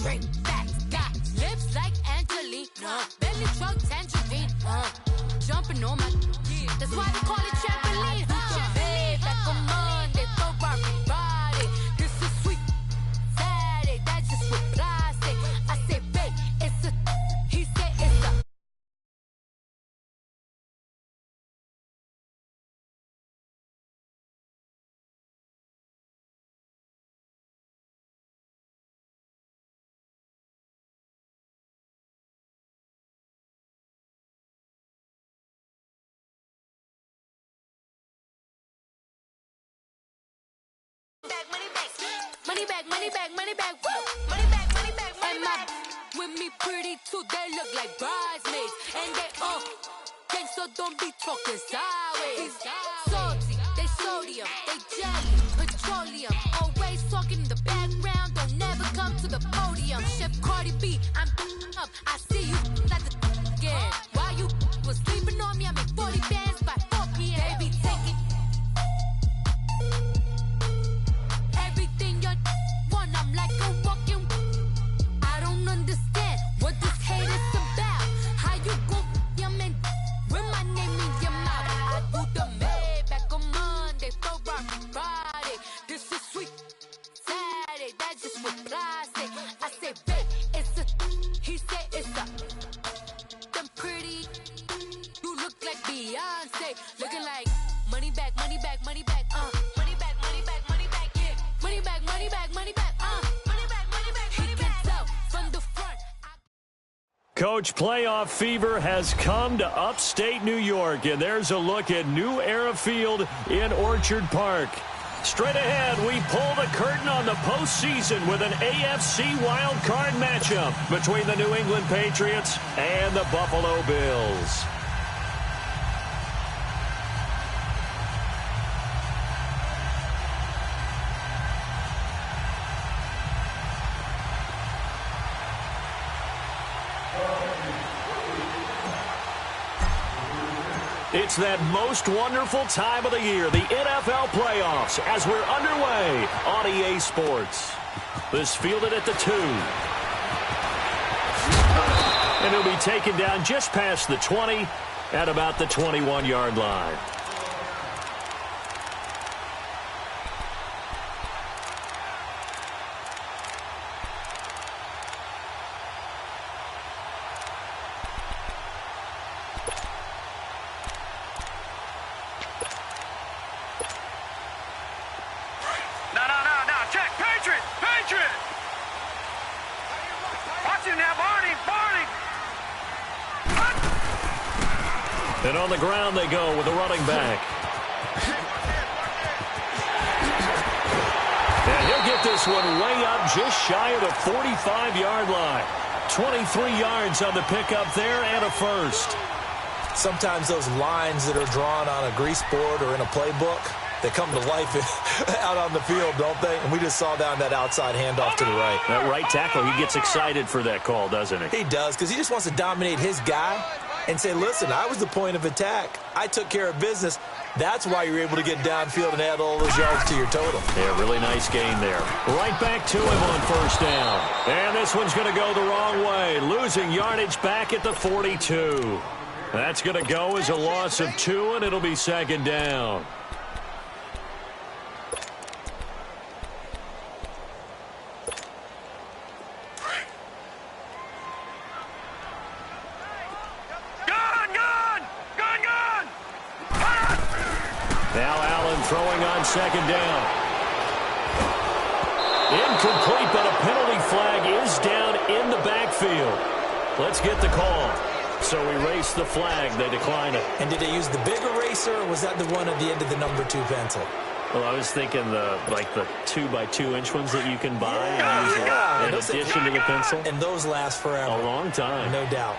Straight facts, got lips like Angelina, belly truck tangerine, jumping on my, that's why they call it trampoline, Babe, back on Monday, throw rock Friday, this is sweet Saturday, that's just what plastic, I say, babe, it's a, he said it's a. Money back, woo! Money back, and my with me pretty too, they look like bridesmaids. And they all gang, so don't be talking sideways. Salty, they sodium, they jelly, petroleum. Always talking in the background, don't never come to the podium. Chef Cardi B, I'm up, I see you like the again. While you was sleeping on me, I make 40 bands by 4 p.m. They be taking everything you're I'm like a walking. I don't understand what this hate is about. How you go, your man, with my name in your mouth. I do the Maybach on Monday, throw rock Friday. This is sweet Saturday, that's just what plastic. I say, babe, it's a. He said it's a. Them pretty. You look like Beyonce, looking like money back, money back, money back, money back, money back, money back, yeah, money back, money back, money back. Coach, playoff fever has come to upstate New York, and there's a look at New Era Field in Orchard Park. Straight ahead, we pull the curtain on the postseason with an AFC wildcard matchup between the New England Patriots and the Buffalo Bills. It's that most wonderful time of the year, the NFL playoffs, as we're underway on EA Sports. This fielded at the 2. And it'll be taken down just past the 20 at about the 21-yard line. And on the ground they go with a running back. And he'll get this one way up just shy of the 45-yard line. 23 yards on the pickup there and a first. Sometimes those lines that are drawn on a grease board or in a playbook, they come to life out on the field, don't they? And we just saw down that outside handoff to the right. That right tackle, he gets excited for that call, doesn't he? He does, because he just wants to dominate his guy and say, listen, I was the point of attack. I took care of business. That's why you're able to get downfield and add all those yards to your total. Yeah, really nice gain there. Right back to him on first down. And this one's going to go the wrong way, losing yardage back at the 42. That's going to go as a loss of 2, and it'll be second down. Throwing on second down. Incomplete, but a penalty flag is down in the backfield. Let's get the call. So erase the flag. They decline it. And did they use the big eraser, or was that the one at the end of the number 2 pencil? Well, I was thinking the 2x2-inch ones that you can buy and use in addition to the pencil. And those last forever. A long time. No doubt.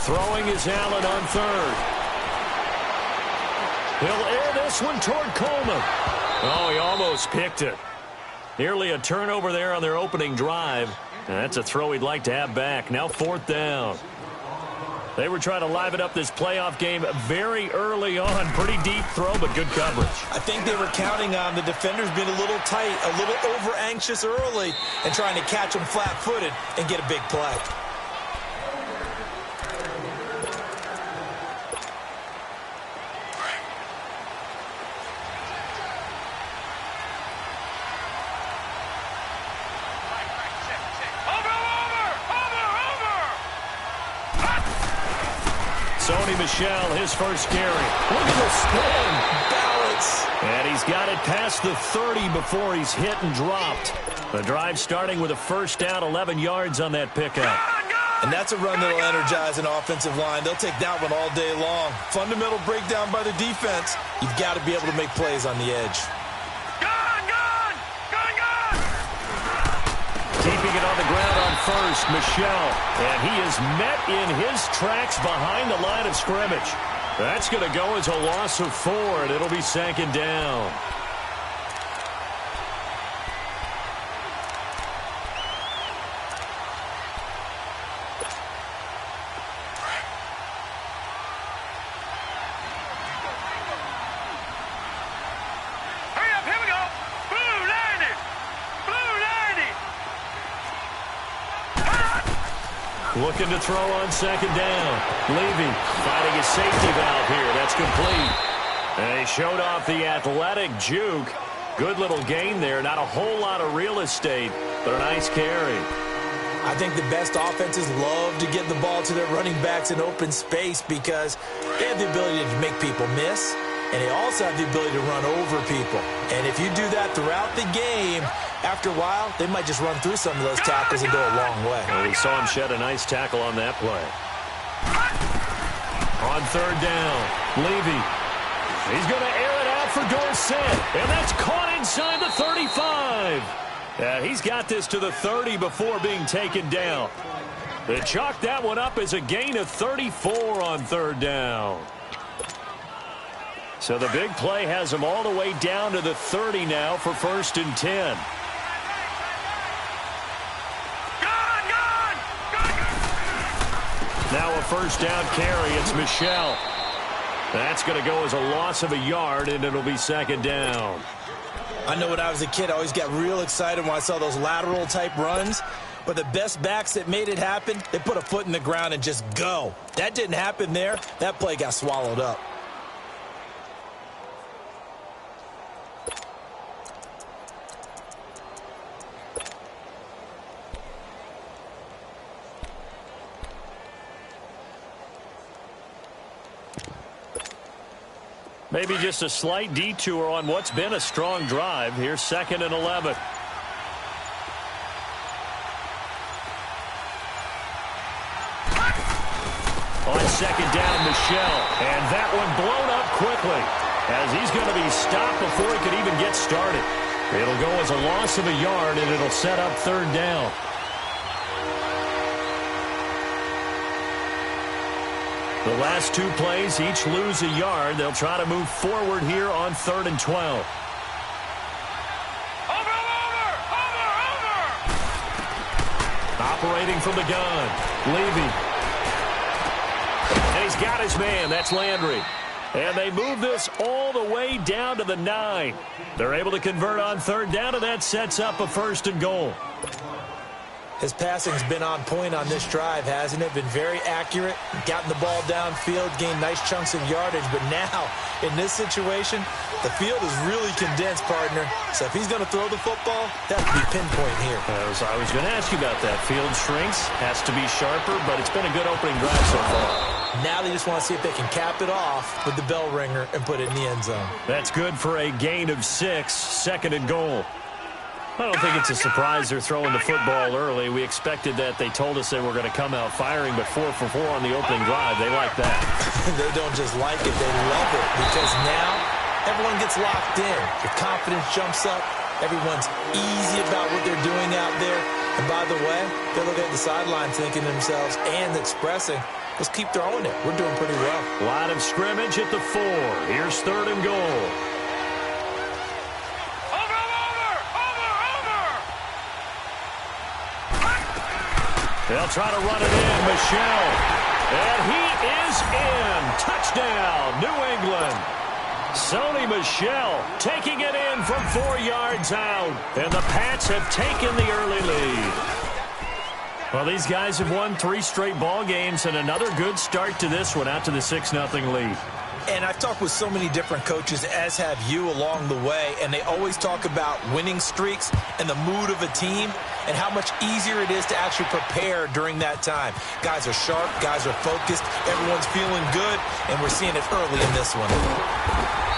Throwing is Allen on third. He'll air this one toward Coleman. Oh, he almost picked it. Nearly a turnover there on their opening drive. And that's a throw he'd like to have back. Now 4th down. They were trying to liven up this playoff game very early on. Pretty deep throw, but good coverage. I think they were counting on the defenders being a little tight, a little over-anxious early, and trying to catch them flat-footed and get a big play. Sony Michel, his first carry. Look at the spin. Balance. And he's got it past the 30 before he's hit and dropped. The drive starting with a first down, 11 yards on that pickup. And that's a run that'll energize an offensive line. They'll take that one all day long. Fundamental breakdown by the defense. You've got to be able to make plays on the edge. Keeping it on the ground on first, Michel. And he is met in his tracks behind the line of scrimmage. That's going to go as a loss of 4, and it'll be second down. Looking to throw on second down. Levy finding a safety valve here. That's complete. And he showed off the athletic juke. Good little gain there. Not a whole lot of real estate, but a nice carry. I think the best offenses love to get the ball to their running backs in open space because they have the ability to make people miss, and they also have the ability to run over people. And if you do that throughout the game, after a while, they might just run through some of those tackles and go a long way. Well, we saw him shed a nice tackle on that play. On third down, Levy. He's going to air it out for Dorsett, and that's caught inside the 35. He's got this to the 30 before being taken down. They chalked that one up as a gain of 34 on third down. So the big play has him all the way down to the 30 now for 1st and 10. Now a first down carry. It's Michel. That's going to go as a loss of a yard, and it'll be second down. I know when I was a kid, I always got real excited when I saw those lateral-type runs. But the best backs that made it happen, they put a foot in the ground and just go. That didn't happen there. That play got swallowed up. Maybe just a slight detour on what's been a strong drive. Here's 2nd and 11. On second down, Michel. And that one blown up quickly as he's going to be stopped before he could even get started. It'll go as a loss of a yard, and it'll set up third down. The last 2 plays each lose a yard. They'll try to move forward here on 3rd and 12. Operating from the gun, Levy. And he's got his man. That's Landry. And they move this all the way down to the 9. They're able to convert on third down, and that sets up a 1st and goal. His passing's been on point on this drive, hasn't it? Been very accurate, gotten the ball downfield, gained nice chunks of yardage. But now, in this situation, the field is really condensed, partner. So if he's going to throw the football, that would be pinpoint here. I was going to ask you about that. Field shrinks, has to be sharper, but it's been a good opening drive so far. Now they just want to see if they can cap it off with the bell ringer and put it in the end zone. That's good for a gain of 6, 2nd and goal. I don't think it's a surprise they're throwing the football early. We expected that. They told us they were going to come out firing, but 4 for 4 on the opening drive. They like that. They don't just like it, they love it, because now everyone gets locked in. Your confidence jumps up. Everyone's easy about what they're doing out there. And by the way, they're looking at the sideline thinking to themselves and expressing, let's keep throwing it. We're doing pretty well. Line of scrimmage at the 4. Here's 3rd and goal. They'll try to run it in. Michel And he is in. Touchdown, New England. Sony Michel taking it in from 4 yards out. And the Pats have taken the early lead. Well, these guys have won 3 straight ball games and another good start to this one out to the 6-0 lead. And I've talked with so many different coaches, as have you, along the way, and they always talk about winning streaks and the mood of a team and how much easier it is to actually prepare during that time. Guys are sharp, guys are focused, everyone's feeling good, and we're seeing it early in this one.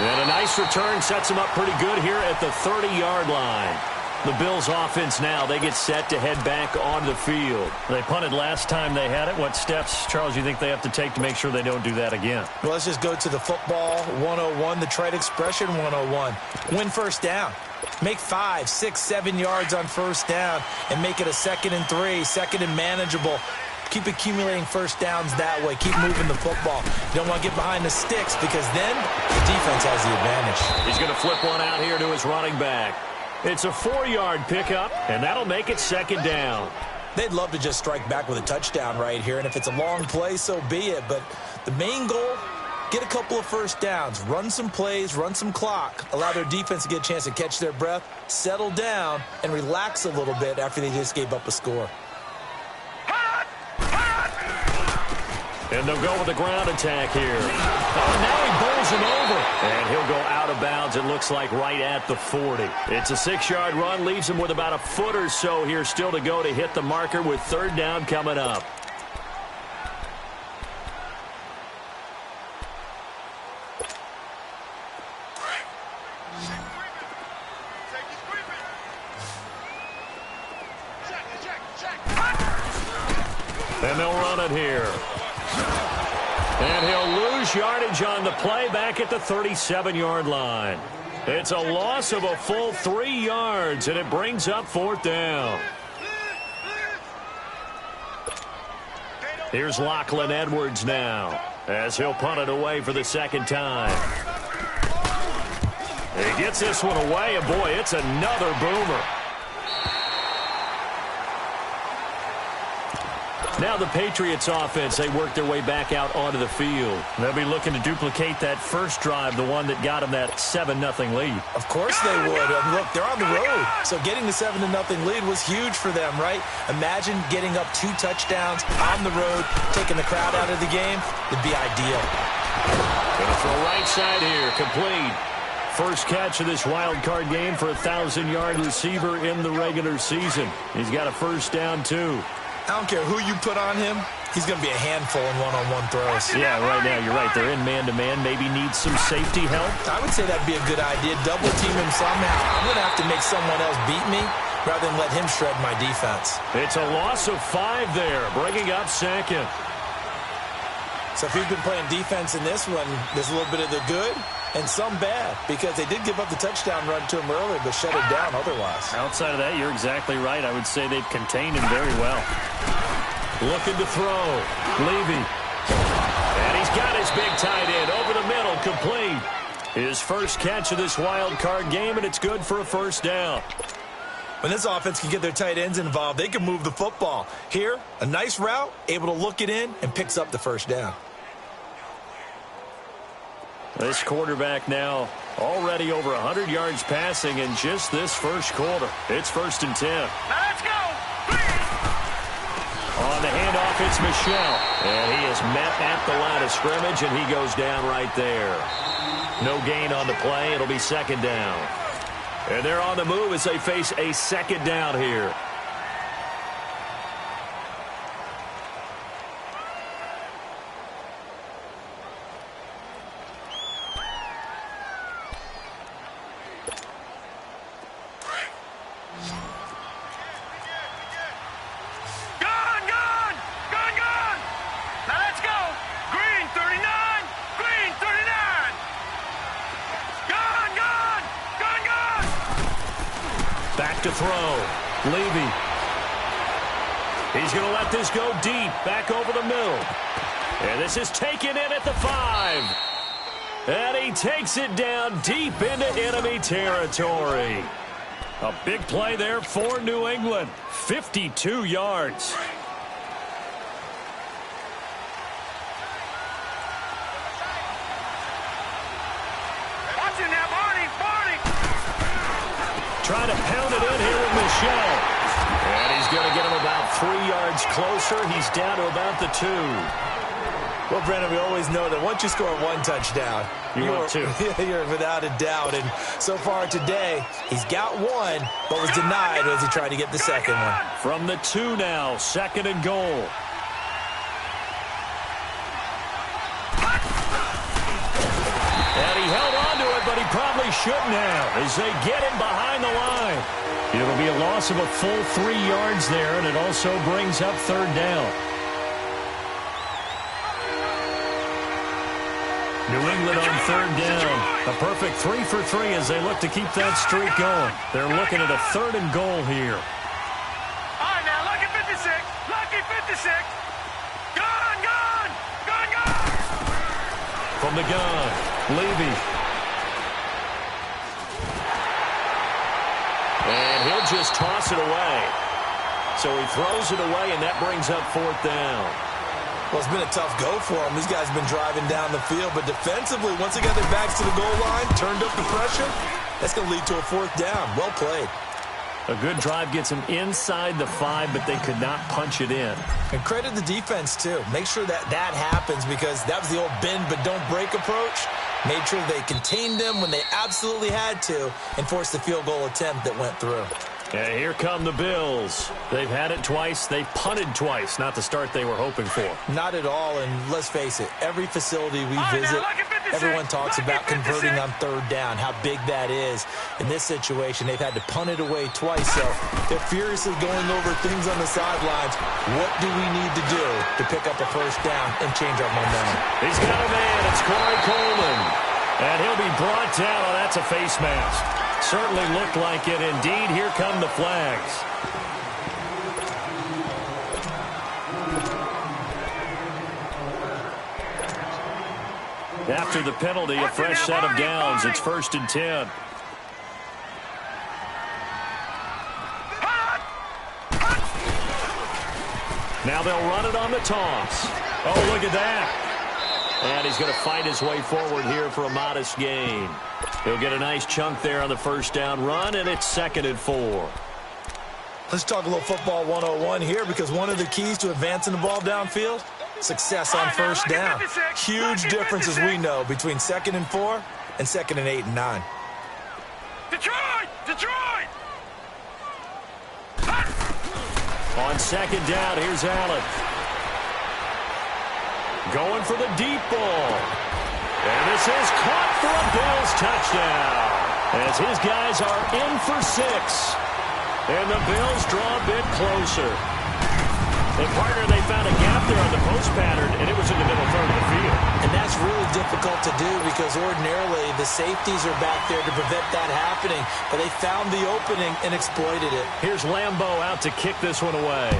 And a nice return sets them up pretty good here at the 30-yard line. The Bills offense now, they get set to head back onto the field. They punted last time they had it. What steps, Charles, you think they have to take to make sure they don't do that again? Well, let's just go to the football 101, the trade expression 101. Win first down. Make 5, 6, 7 yards on first down and make it a 2nd and 3, 2nd and manageable. Keep accumulating first downs that way. Keep moving the football. You don't want to get behind the sticks because then the defense has the advantage. He's going to flip one out here to his running back. It's a 4-yard pickup, and that'll make it 2nd down. They'd love to just strike back with a touchdown right here, and if it's a long play, so be it. But the main goal, get a couple of first downs, run some plays, run some clock, allow their defense to get a chance to catch their breath, settle down, and relax a little bit after they just gave up a score. And they'll go with the ground attack here. Oh, now he bowls him over. And he'll go out of bounds, it looks like, right at the 40. It's a 6-yard run, leaves him with about a foot or so here still to go to hit the marker with 3rd down coming up. And they'll run it here. And he'll lose yardage on the play back at the 37-yard line. It's a loss of a full 3 yards, and it brings up 4th down. Here's Lachlan Edwards now as he'll punt it away for the 2nd time. He gets this one away, and boy, it's another boomer. Now the Patriots offense, they work their way back out onto the field. They'll be looking to duplicate that first drive, the one that got them that 7-0 lead. Of course they would. Look, they're on the road. So getting the 7-0 lead was huge for them, right? Imagine getting up 2 touchdowns on the road, taking the crowd out of the game. It'd be ideal. Gonna throw right side here, complete. First catch of this wild card game for a 1,000-yard receiver in the regular season. He's got a first down, too. I don't care who you put on him. He's going to be a handful in one-on-one throws. Yeah, right now, you're right. They're in man-to-man. Maybe need some safety help. I would say that'd be a good idea. Double team him somehow. I'm going to have to make someone else beat me rather than let him shred my defense. It's a loss of 5 there, bringing up 2nd. So if you've been playing defense in this one, there's a little bit of the good and some bad, because they did give up the touchdown run to him earlier, but shut it down otherwise. Outside of that, you're exactly right. I would say they've contained him very well. Looking to throw. Levy. And he's got his big tight end over the middle, complete. His first catch of this wild card game, and it's good for a first down. When this offense can get their tight ends involved, they can move the football. Here, a nice route, able to look it in, and picks up the first down. This quarterback now already over 100 yards passing in just this first quarter. It's 1st and 10. Now let's go! On the handoff, it's Michel. And he is met at the line of scrimmage, and he goes down right there. No gain on the play. It'll be 2nd down. And they're on the move as they face a 2nd down here. To throw. Levy. He's going to let this go deep, back over the middle. And this is taken in at the 5. And he takes it down deep into enemy territory. A big play there for New England. 52 yards. Trying to pound it in here with Michelle. And he's going to get him about 3 yards closer. He's down to about the 2. Well, Brennan, we always know that once you score 1 touchdown, you're 2. You're without a doubt. And so far today, he's got 1, but was denied as he tried to get the second one. From the 2 now, 2nd and goal. And he held on to it, but he probably shouldn't have as they get him behind the line. It'll be a loss of a full 3 yards there, and it also brings up 3rd down. New England on 3rd down. A perfect 3 for 3 as they look to keep that streak going. They're looking at a 3rd and goal here. All right, now, lucky 56. Lucky 56. Gone, gone. Gone, gone. From the gun, Levy. And he'll just toss it away. So he throws it away, and that brings up 4th down. Well, it's been a tough go for them. These guys have been driving down the field, but defensively, once they got their backs to the goal line, turned up the pressure, that's going to lead to a 4th down. Well played. A good drive gets them inside the 5, but they could not punch it in. And credit the defense, too. Make sure that that happens because that was the old bend but don't break approach. Made sure they contained them when they absolutely had to and forced the field goal attempt that went through. And here come the Bills. They've had it twice. They've punted twice. Not the start they were hoping for. Not at all, and let's face it, every facility we visit, everyone talks about converting on 3rd down, how big that is. In this situation, they've had to punt it away twice, so they're furiously going over things on the sidelines. What do we need to do to pick up a 1st down and change our momentum? He's got a man. It's Corey Coleman. And he'll be brought down. Oh, that's a face mask. Certainly looked like it. Indeed, here come the flags. After the penalty, a fresh set of downs. It's 1st and 10. Now they'll run it on the toss. Oh, look at that. And he's going to fight his way forward here for a modest gain. He'll get a nice chunk there on the 1st down run, and it's 2nd and 4. Let's talk a little football 101 here because one of the keys to advancing the ball downfield, success on 1st down. Huge difference, as we know, between 2nd and 4 and 2nd and 8 and 9. Detroit! Detroit! On 2nd down, here's Allen. Going for the deep ball. And this is caught for a Bills touchdown. As his guys are in for 6. And the Bills draw a bit closer. And partner, they found a gap there on the post pattern, and it was in the middle 3rd of the field. And that's really difficult to do because ordinarily the safeties are back there to prevent that happening. But they found the opening and exploited it. Here's Lambeau out to kick this one away.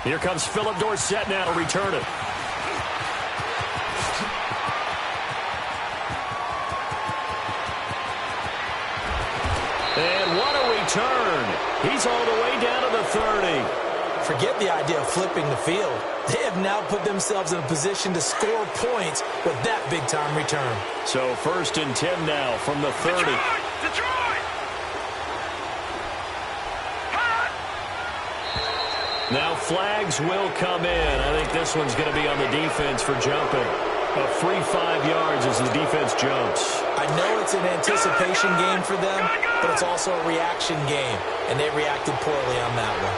Here comes Philip Dorsett now to return it. And what a return. He's all the way down to the 30. Forget the idea of flipping the field. They have now put themselves in a position to score points with that big-time return. So 1st and 10 now from the 30. Detroit! Now flags will come in. I think this one's going to be on the defense for jumping. A free 5 yards as the defense jumps. I know it's an anticipation game for them, but it's also a reaction game, and they reacted poorly on that one.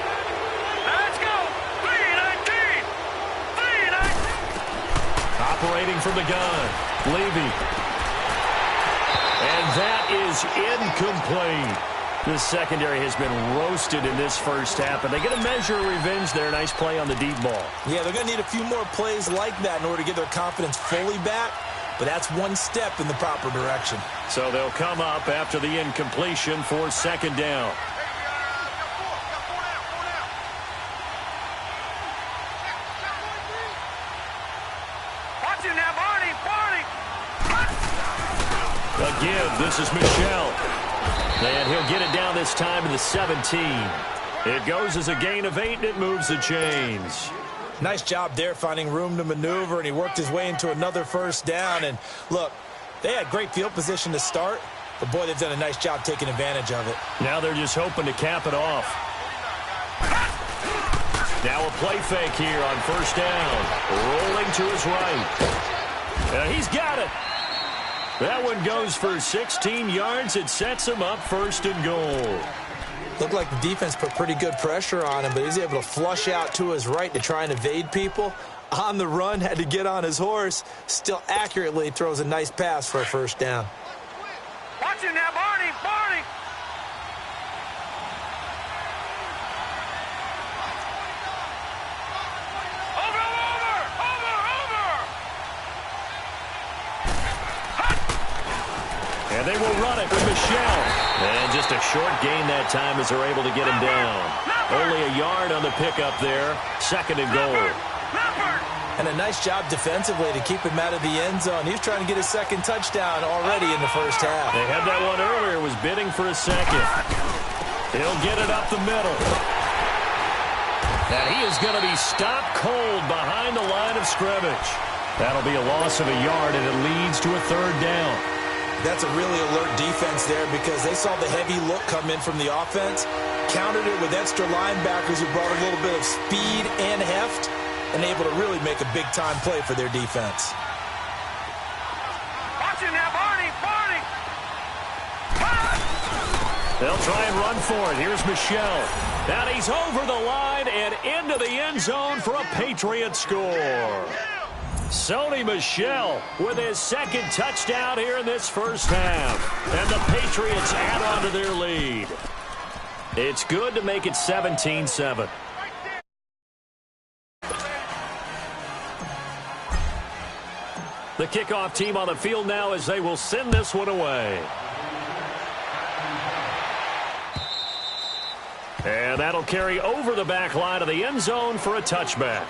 Let's go! 3-19! 3-19! Operating from the gun, Levy. And that is incomplete. The secondary has been roasted in this 1st half, and they get a measure of revenge there. Nice play on the deep ball. Yeah, they're going to need a few more plays like that in order to get their confidence fully back, but that's one step in the proper direction. So they'll come up after the incompletion for 2nd down. Watch him now, Barney! Barney! Again, this is Michelle. And he'll get it down this time to the 17. It goes as a gain of 8, and it moves the chains. Nice job there finding room to maneuver, and he worked his way into another first down. And look, they had great field position to start, but boy, they've done a nice job taking advantage of it. Now they're just hoping to cap it off. Now a play fake here on first down. Rolling to his right. He's got it. That one goes for 16 yards. It sets him up first and goal. Looked like the defense put pretty good pressure on him, but he's able to flush out to his right to try and evade people. On the run, had to get on his horse. Still accurately throws a nice pass for a first down. Watch him now, Barney! Barney! And they will run it with Michelle. And just a short gain that time as they're able to get him down. Only a yard on the pickup there. Second and goal. And a nice job defensively to keep him out of the end zone. He was trying to get his second touchdown already in the first half. They had that one earlier, was bidding for a second. He'll get it up the middle. And he is going to be stopped cold behind the line of scrimmage. That'll be a loss of a yard, and it leads to a third down. That's a really alert defense there because they saw the heavy look come in from the offense, countered it with extra linebackers who brought a little bit of speed and heft, and able to really make a big-time play for their defense. Watch it now, Barney! Barney! They'll try and run for it. Here's Michelle. And he's over the line and into the end zone for a Patriot score. Sony Michel with his second touchdown here in this first half. And the Patriots add on to their lead. It's good to make it 17-7. The kickoff team on the field now as they will send this one away. And that'll carry over the back line of the end zone for a touchback.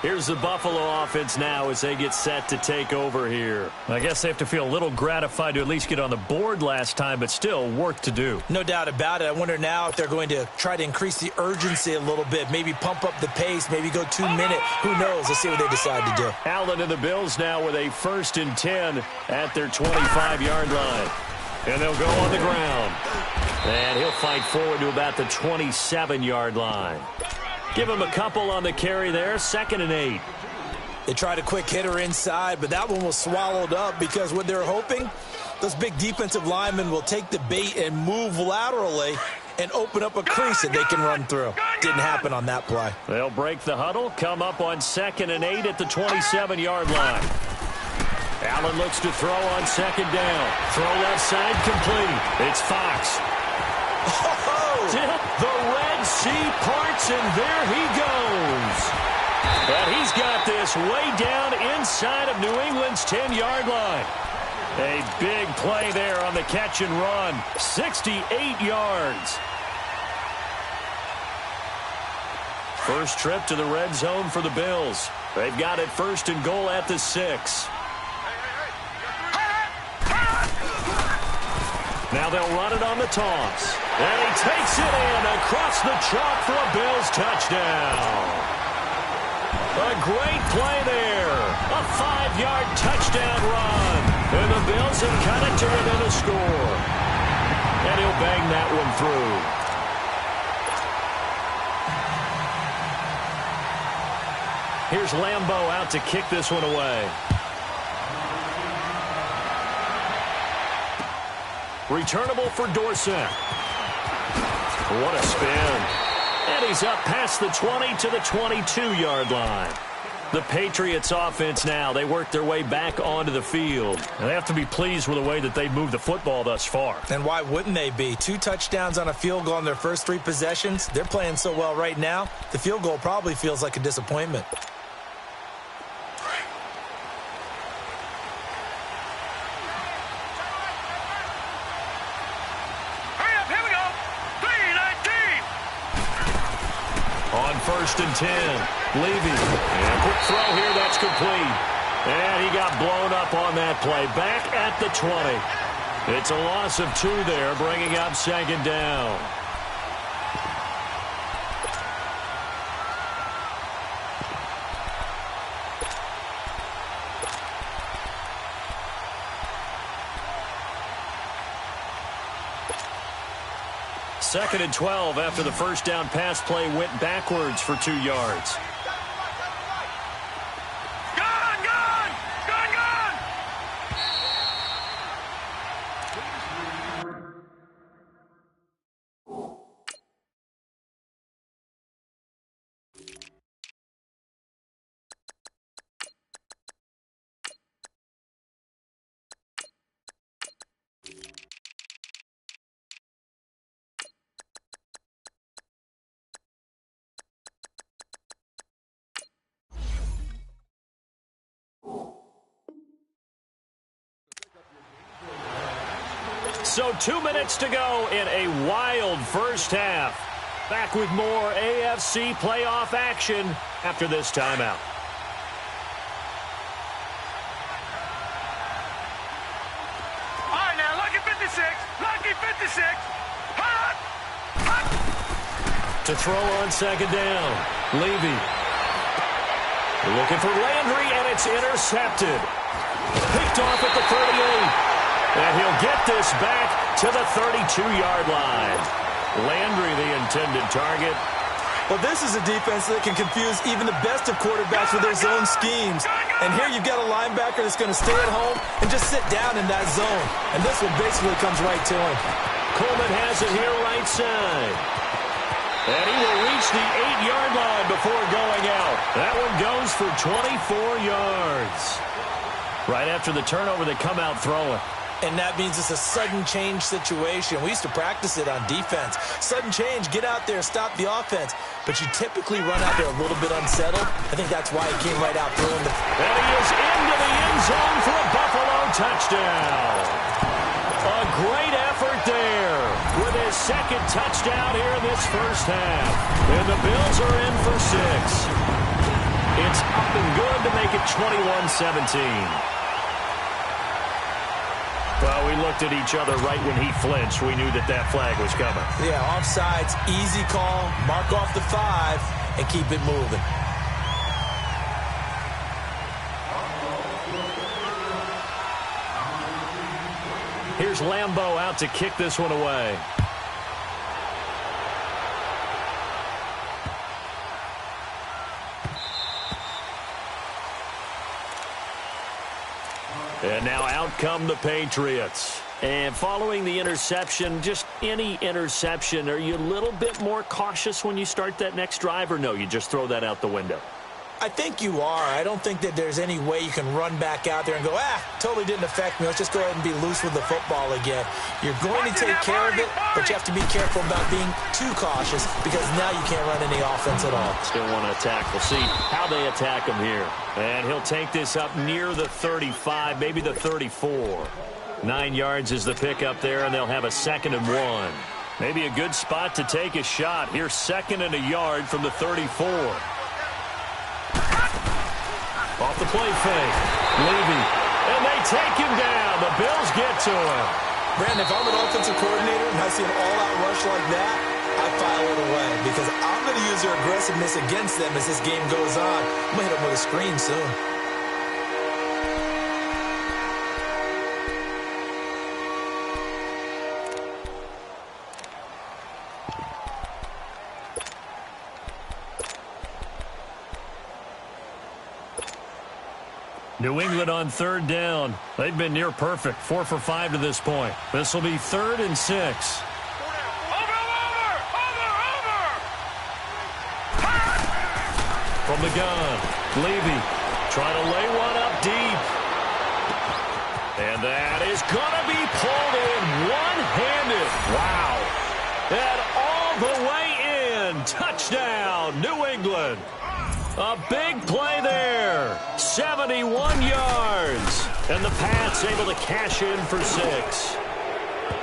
Here's the Buffalo offense now as they get set to take over here. I guess they have to feel a little gratified to at least get on the board last time, but still work to do. No doubt about it. I wonder now if they're going to try to increase the urgency a little bit, maybe pump up the pace, maybe go 2 minute. Who knows? Let's see what they decide to do. Allen and the Bills now with a 1st and 10 at their 25-yard line. And they'll go on the ground. And he'll fight forward to about the 27-yard line. Give him a couple on the carry there. 2nd and 8. They tried a quick hitter inside, but that one was swallowed up because what they're hoping, those big defensive linemen will take the bait and move laterally and open up a crease that they can run through. Didn't happen on that play. They'll break the huddle, come up on 2nd and 8 at the 27-yard line. Allen looks to throw on 2nd down. Throw left side complete. It's Fox. The Red Sea parts, and there he goes. But he's got this way down inside of New England's 10-yard line. A big play there on the catch and run. 68 yards. First trip to the red zone for the Bills. They've got it 1st and goal at the 6. Now they'll run it on the toss. And he takes it in across the chalk for a Bills touchdown. A great play there. A 5-yard touchdown run. And the Bills have cut it to within a score. And he'll bang that one through. Here's Lambeau out to kick this one away. Returnable for Dorsett. What a spin. And he's up past the 20 to the 22-yard line. The Patriots offense now, they work their way back onto the field. And they have to be pleased with the way that they've moved the football thus far. And why wouldn't they be? 2 touchdowns on a field goal in their first 3 possessions. They're playing so well right now, the field goal probably feels like a disappointment. On 1st and 10, Levy. And a quick throw here, that's complete. And he got blown up on that play. Back at the 20. It's a loss of 2 there, bringing up 2nd down. 2nd and 12 after the first down pass play went backwards for 2 yards. Gone, gone! Gone, gone! So 2 minutes to go in a wild first half. Back with more AFC playoff action after this timeout. All right, now, lucky 56. Lucky 56. Hot! Hot! To throw on 2nd down. Levy. Looking for Landry, and it's intercepted. Picked off at the 38. And he'll get this back to the 32-yard line. Landry, the intended target. Well, this is a defense that can confuse even the best of quarterbacks with their zone schemes. And here you've got a linebacker that's going to stay at home and just sit down in that zone. And this one basically comes right to him. Coleman has it here right side. And he will reach the 8-yard line before going out. That one goes for 24 yards. Right after the turnover, they come out throwing. And that means it's a sudden change situation. We used to practice it on defense. Sudden change, get out there, stop the offense. But you typically run out there a little bit unsettled. I think that's why he came right out throwing the... And he is into the end zone for a Buffalo touchdown. A great effort there with his 2nd touchdown here in this first half. And the Bills are in for 6. It's up and good to make it 21-17. Well, we looked at each other right when he flinched. We knew that that flag was coming. Yeah, offsides, easy call, mark off the 5, and keep it moving. Here's Lambeau out to kick this one away. And now out come the Patriots. And following the interception, just any interception, are you a little bit more cautious when you start that next drive, or no, you just throw that out the window? I think you are. I don't think that there's any way you can run back out there and go, totally didn't affect me. Let's just go ahead and be loose with the football again. You're going to take care of it, but you have to be careful about being too cautious because now you can't run any offense at all. Still want to attack. We'll see how they attack him here. And he'll take this up near the 35, maybe the 34. 9 yards is the pickup there, and they'll have a 2nd and 1. Maybe a good spot to take a shot. Here's 2nd and a yard from the 34. Off the play fake. Levy. And they take him down. The Bills get to him. Brandon, if I'm an offensive coordinator and I see an all-out rush like that, I file it away because I'm going to use their aggressiveness against them as this game goes on. I'm going to hit them with a screen soon. New England on 3rd down. They've been near perfect. 4 for 5 to this point. This will be 3rd and 6. Over! From the gun, Levy trying to lay one up deep. And that is going to be pulled in one-handed. Wow. And all the way in. Touchdown, New England. A big play there. 71 yards. And the Pats able to cash in for 6.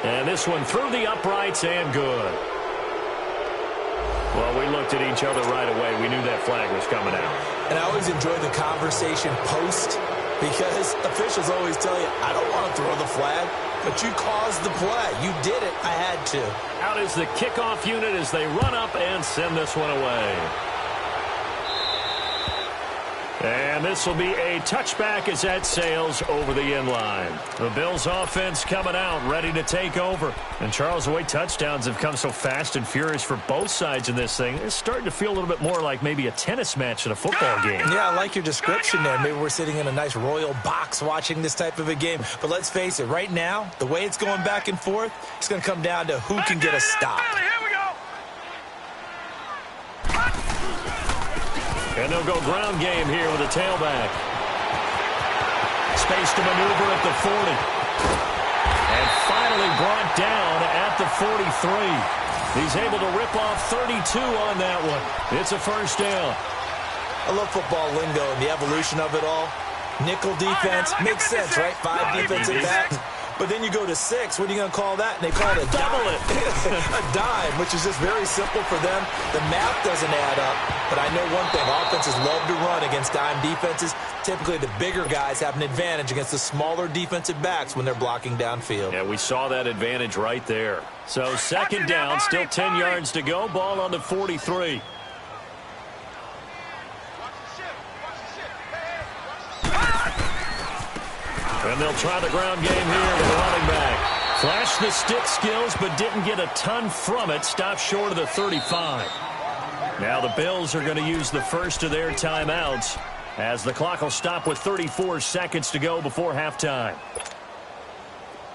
And this one through the uprights and good. Well, we looked at each other right away. We knew that flag was coming out. And I always enjoy the conversation post because officials always tell you, I don't want to throw the flag, but you caused the play. You did it. I had to. Out is the kickoff unit as they run up and send this one away. And this will be a touchback as that sails over the end line. The Bills offense coming out, ready to take over. And Charles, the way touchdowns have come so fast and furious for both sides in this thing, it's starting to feel a little bit more like maybe a tennis match in a football game. Yeah, I like your description there. Maybe we're sitting in a nice royal box watching this type of a game. But let's face it, right now, the way it's going back and forth, it's going to come down to who can get a stop. And they'll go ground game here with a tailback. Space to maneuver at the 40. And finally brought down at the 43. He's able to rip off 32 on that one. It's a first down. I love football lingo and the evolution of it all. Nickel defense makes sense, right? 5 defensive backs. But then you go to 6. What are you going to call that? And they call it a double dime. A dime, which is just very simple for them. The math doesn't add up. But I know one thing. Offenses love to run against dime defenses. Typically, the bigger guys have an advantage against the smaller defensive backs when they're blocking downfield. Yeah, we saw that advantage right there. So second down, still 10 yards to go. Ball on the 43. And they'll try the ground game here with the running back. Flashed the stick skills, but didn't get a ton from it. Stopped short of the 35. Now the Bills are going to use the first of their timeouts as the clock will stop with 34 seconds to go before halftime.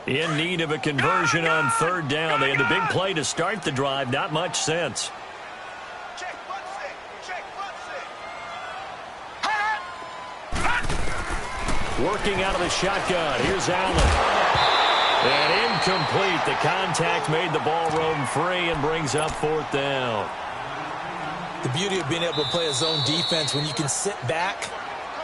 In need of a conversion on third down. They had the big play to start the drive. Not much sense. Working out of the shotgun. Here's Allen. And incomplete. The contact made the ball roam free and brings up fourth down. The beauty of being able to play a zone defense when you can sit back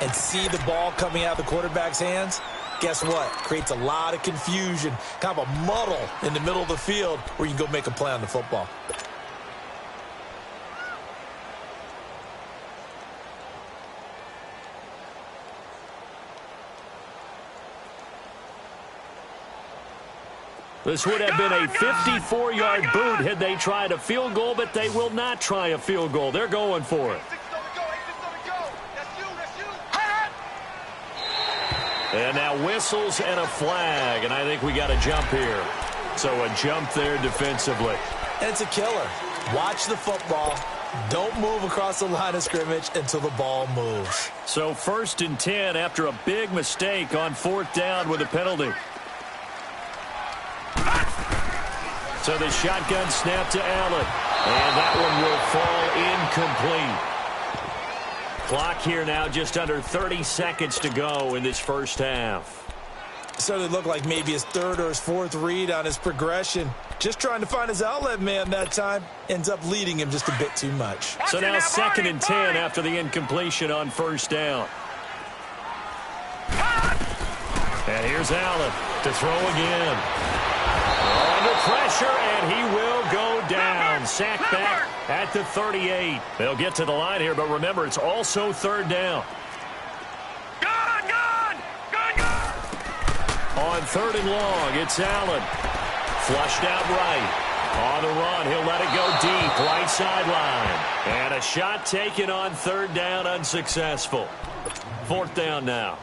and see the ball coming out of the quarterback's hands, guess what? Creates a lot of confusion, kind of a muddle in the middle of the field where you can go make a play on the football. This would have been a 54-yard boot had they tried a field goal, but they will not try a field goal. They're going for it. And now whistles and a flag, and I think we got a jump here. So a jump there defensively. And it's a killer. Watch the football. Don't move across the line of scrimmage until the ball moves. So 1st and 10 after a big mistake on 4th down with a penalty. So the shotgun snap to Allen. And that one will fall incomplete. Clock here now just under 30 seconds to go in this first half. So it looked like maybe his 3rd or his 4th read on his progression. Just trying to find his outlet man that time. Ends up leading him just a bit too much. So now 2nd and 10 after the incompletion on 1st down. And here's Allen to throw again. Under pressure, and he will go down. Sacked back at the 38. They'll get to the line here, but remember, it's also 3rd down. Gone! On 3rd and long, it's Allen. Flushed out right. On the run, he'll let it go deep, right sideline. And a shot taken on 3rd down, unsuccessful. 4th down now.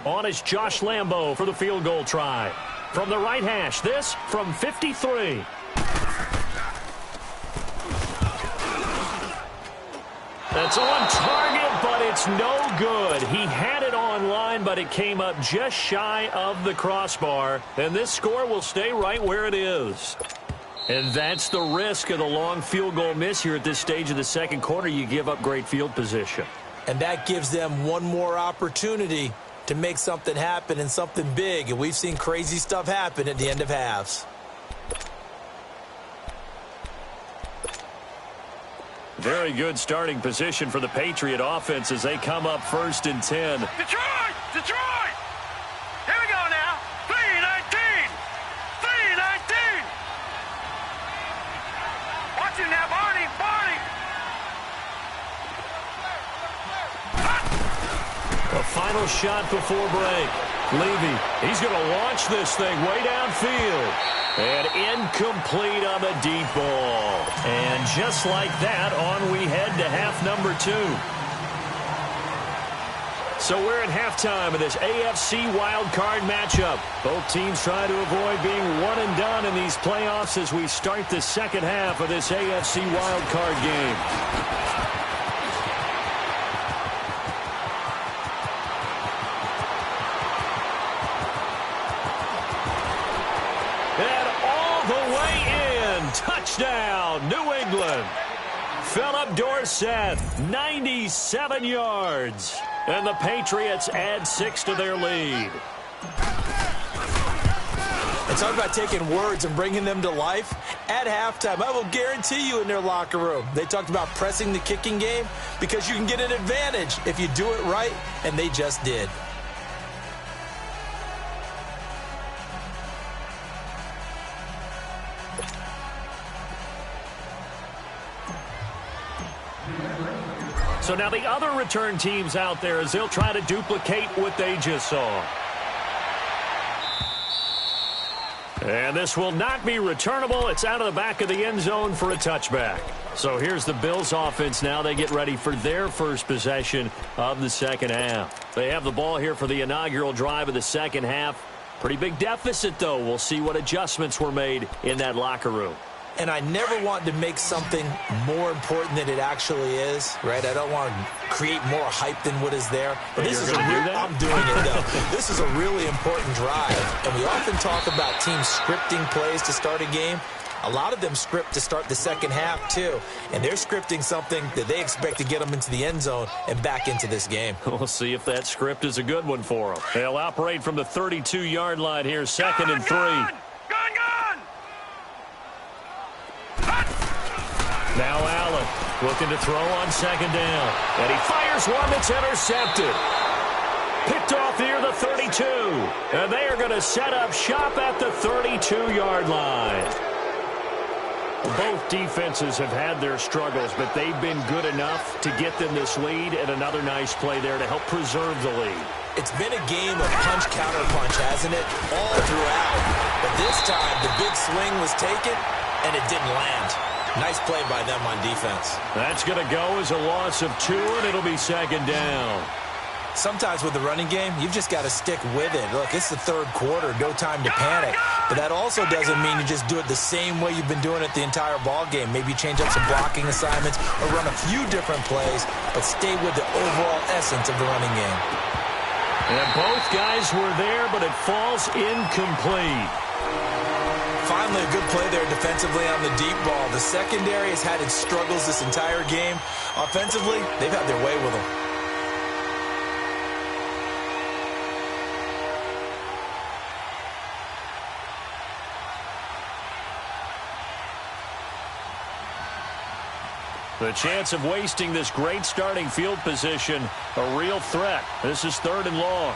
On is Josh Lambo for the field goal try. From the right hash, this from 53. That's on target, but it's no good. He had it on line, but it came up just shy of the crossbar. And this score will stay right where it is. And that's the risk of the long field goal miss here at this stage of the second quarter. You give up great field position. And that gives them one more opportunity to make something happen and something big. And we've seen crazy stuff happen at the end of halves. Very good starting position for the Patriot offense as they come up 1st and 10. Detroit! Here we go now. 3-19. Watch him now, Barney. A final shot before break. Levy, he's going to launch this thing way downfield. And incomplete on the deep ball. And just like that, on we head to half number 2. So we're at halftime of this AFC wildcard matchup. Both teams trying to avoid being one and done in these playoffs as we start the second half of this AFC wildcard game. And all the way in. Touchdown, New England. Philip Dorsett, 97 yards. And the Patriots add 6 to their lead. And talk about taking words and bringing them to life. At halftime, I will guarantee you in their locker room, they talked about pressing the kicking game because you can get an advantage if you do it right, and they just did. So now the other return teams out there as they'll try to duplicate what they just saw. And this will not be returnable. It's out of the back of the end zone for a touchback. So here's the Bills offense now. They get ready for their first possession of the second half. They have the ball here for the inaugural drive of the second half. Pretty big deficit, though. We'll see what adjustments were made in that locker room. And I never want to make something more important than it actually is, right? I don't want to create more hype than what is there. But this is I'm doing it, though. This is a really important drive. And we often talk about teams scripting plays to start a game. A lot of them script to start the second half, too. And they're scripting something that they expect to get them into the end zone and back into this game. We'll see if that script is a good one for them. They'll operate from the 32-yard line here, second and 3. Now Allen looking to throw on second down. And he fires one that's intercepted. Picked off near the 32. And they are going to set up shop at the 32-yard line. Both defenses have had their struggles, but they've been good enough to get them this lead, and another nice play there to help preserve the lead. It's been a game of punch-counter-punch, hasn't it? All throughout. But this time, the big swing was taken, and it didn't land. Nice play by them on defense. That's going to go as a loss of 2, and it'll be second down. Sometimes with the running game, you've just got to stick with it. Look, it's the third quarter, no time to panic. But that also doesn't mean you just do it the same way you've been doing it the entire ball game. Maybe change up some blocking assignments or run a few different plays, but stay with the overall essence of the running game. And both guys were there, but it falls incomplete. Finally, a good play there defensively on the deep ball. The secondary has had its struggles this entire game. Offensively, they've had their way with them. The chance of wasting this great starting field position, a real threat. This is third and long.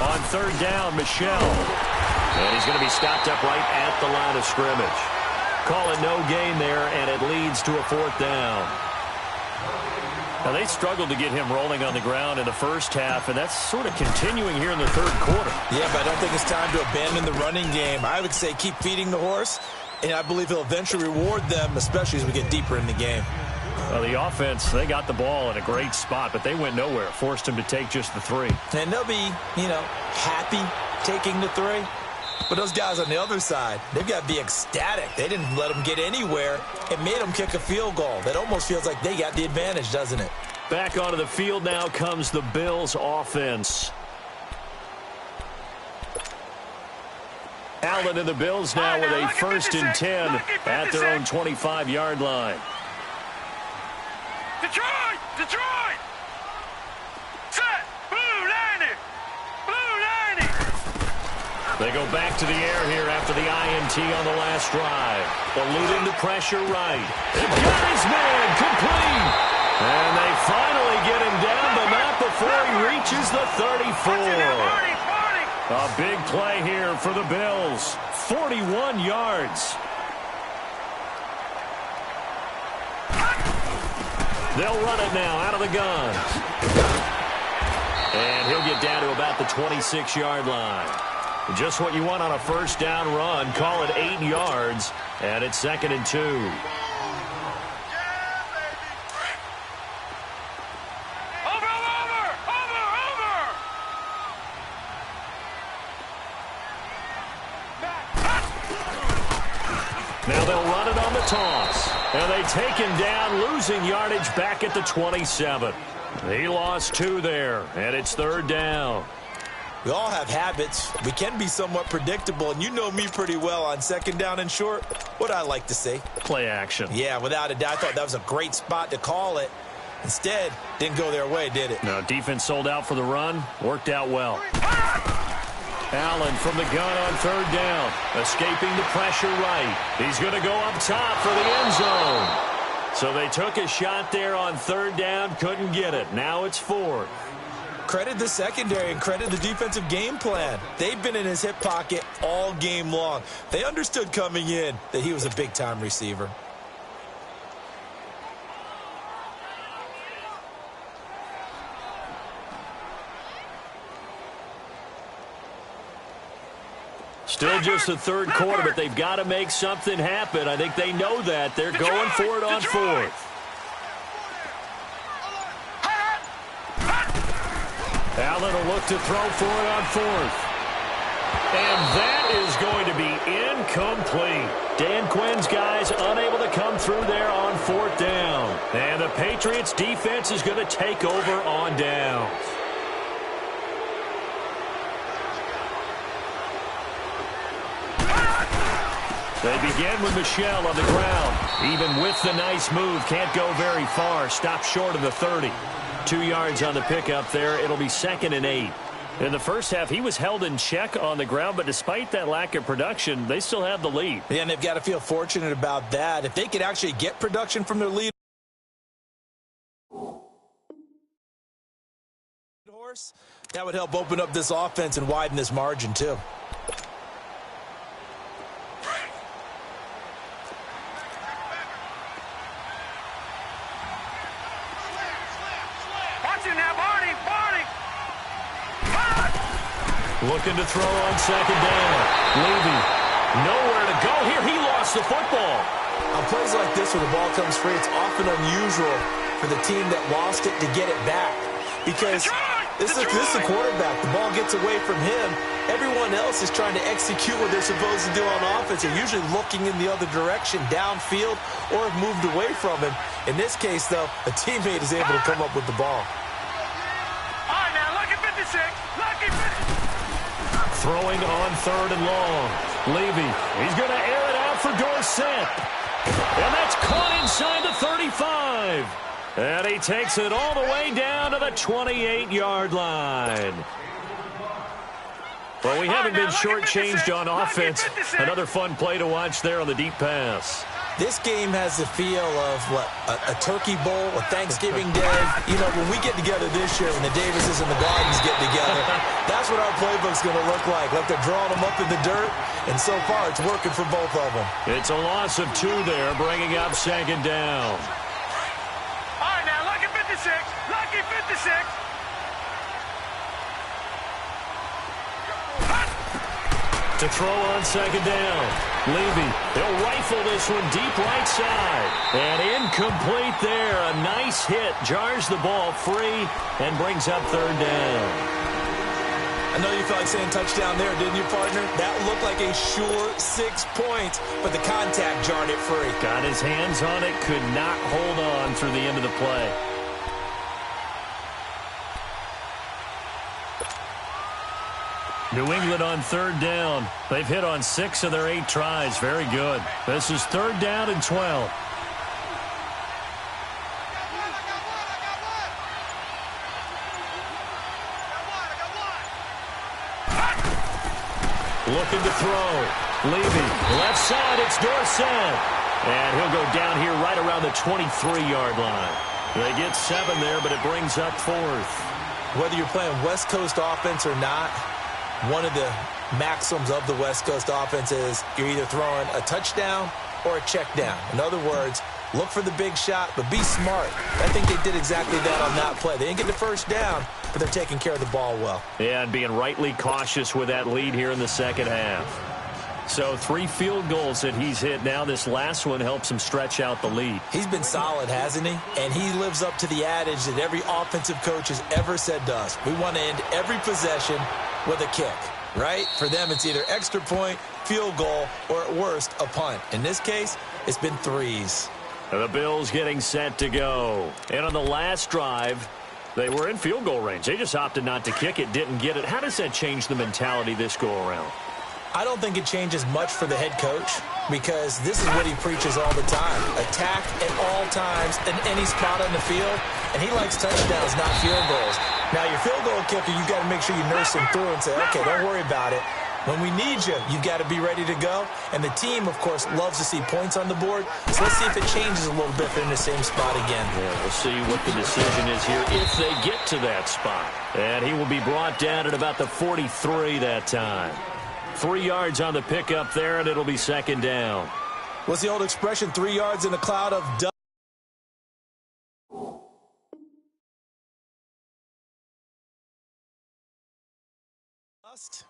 On third down, Michel. And he's going to be stopped up right at the line of scrimmage. Call it no gain there, and it leads to a fourth down. Now, they struggled to get him rolling on the ground in the first half, and that's sort of continuing here in the third quarter. Yeah, but I don't think it's time to abandon the running game. I would say keep feeding the horse. And I believe he'll eventually reward them, especially as we get deeper in the game. Well, the offense, they got the ball in a great spot, but they went nowhere. Forced him to take just the 3. And they'll be, happy taking the 3. But those guys on the other side, they've got to be ecstatic. They didn't let them get anywhere. It made them kick a field goal. That almost feels like they got the advantage, doesn't it? Back onto the field now comes the Bills offense. Allen and the Bills now with a first and 10 at their own 25-yard line. Detroit! Set! Blue 90! Blue 90! They go back to the air here after the INT on the last drive. Eluding the pressure right. He got his man complete. And they finally get him down, but not before he reaches the 34. A big play here for the Bills. 41 yards. They'll run it now out of the gun. And he'll get down to about the 26-yard line. Just what you want on a first down run. Call it 8 yards. And it's second and 2. the toss. And they take him down, losing yardage back at the 27. He lost 2 there, and it's 3rd down. We all have habits. We can be somewhat predictable, and you know me pretty well on 2nd down and short. What I like to say? Play action. Yeah, without a doubt. I thought that was a great spot to call it. Instead, didn't go their way, did it? No, defense sold out for the run. Worked out well. Allen from the gun on 3rd down. Escaping the pressure right. He's going to go up top for the end zone. So they took a shot there on 3rd down. Couldn't get it. Now it's 4th. Credit the secondary and credit the defensive game plan. They've been in his hip pocket all game long. They understood coming in that he was a big-time receiver. Still just the 3rd quarter, but they've got to make something happen. I think they know that. They're going for it on 4th. Allen will look to throw for it on 4th. And that is going to be incomplete. Dan Quinn's guys unable to come through there on 4th down. And the Patriots defense is going to take over on downs. They begin with Michel on the ground. Even with the nice move, can't go very far. Stopped short of the 30. 2 yards on the pickup there. It'll be 2nd and 8. In the first half, he was held in check on the ground, but despite that lack of production, they still have the lead. Yeah, and they've got to feel fortunate about that. If they could actually get production from their lead horse, that would help open up this offense and widen this margin too. Looking to throw on 2nd down. Levy, nowhere to go here. He lost the football. On plays like this where the ball comes free, it's often unusual for the team that lost it to get it back. Because this is the quarterback. The ball gets away from him. Everyone else is trying to execute what they're supposed to do on offense. They're usually looking in the other direction, downfield, or have moved away from him. In this case, though, a teammate is able to come up with the ball. All right, now, lucky 56. Lucky 56. Throwing on 3rd and long. Levy, he's going to air it out for Dorsett. And that's caught inside the 35. And he takes it all the way down to the 28-yard line. Well, we haven't been shortchanged on offense. Another fun play to watch there on the deep pass. This game has the feel of, what, a turkey bowl, a Thanksgiving day. You know, when we get together this year, when the Davises and the Gardens get together, that's what our playbook's going to look like they're drawing them up in the dirt, and so far it's working for both of them. It's a loss of 2 there, bringing up 2nd down. All right, now, lucky 56. Lucky 56. To throw on 2nd down. Levy, he'll rifle this one deep right side. And incomplete there. A nice hit. Jars the ball free and brings up 3rd down. I know you felt like saying touchdown there, didn't you, partner? That looked like a sure 6 points, but the contact jarred it free. Got his hands on it. Could not hold on through the end of the play. New England on 3rd down. They've hit on 6 of their 8 tries. Very good. This is 3rd down and 12. Looking to throw. Levy, left side, it's Dorsett. And he'll go down here right around the 23-yard line. They get 7 there, but it brings up 4th. Whether you're playing West Coast offense or not, one of the maxims of the West Coast offense is you're either throwing a touchdown or a check down. In other words, look for the big shot, but be smart. I think they did exactly that on that play. They didn't get the first down, but they're taking care of the ball well. Yeah, and being rightly cautious with that lead here in the second half. So 3 field goals that he's hit now. This last one helps him stretch out the lead. He's been solid, hasn't he? And he lives up to the adage that every offensive coach has ever said to us. We want to end every possession with a kick, right? For them, it's either extra point, field goal, or at worst, a punt. In this case, it's been threes. The Bills getting set to go. And on the last drive, they were in field goal range. They just opted not to kick it, didn't get it. How does that change the mentality this go-around? I don't think it changes much for the head coach because this is what he preaches all the time. Attack at all times in any spot on the field, and he likes touchdowns, not field goals. Now, your field goal kicker, you've got to make sure you nurse him through and say, okay, don't worry about it. When we need you, you've got to be ready to go. And the team, of course, loves to see points on the board. So let's see if it changes a little bit if they're in the same spot again. Yeah, we'll see what the decision is here if they get to that spot. And he will be brought down at about the 43 that time. 3 yards on the pickup there, and it'll be second down. What's the old expression? 3 yards in a cloud of dust.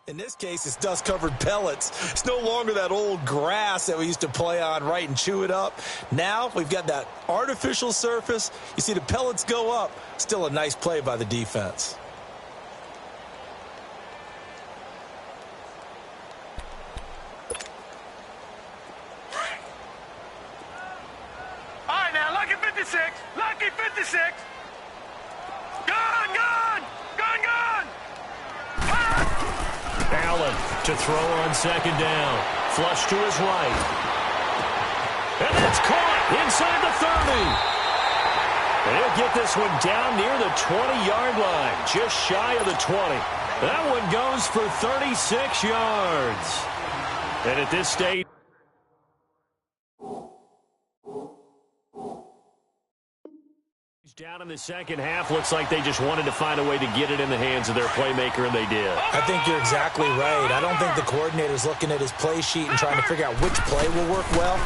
In this case, it's dust-covered pellets. It's no longer that old grass that we used to play on, right, and chew it up. Now we've got that artificial surface. You see the pellets go up. Still a nice play by the defense. All right, now, lucky 56. Lucky 56. Gone, gone. Gone, gone. Allen to throw on second down. Flush to his right. And that's caught inside the 30. And he'll get this one down near the 20-yard line, just shy of the 20. That one goes for 36 yards. And at this stage, down in the second half, looks like they just wanted to find a way to get it in the hands of their playmaker, and they did. I think you're exactly right. I don't think the coordinator's looking at his play sheet and trying to figure out which play will work well.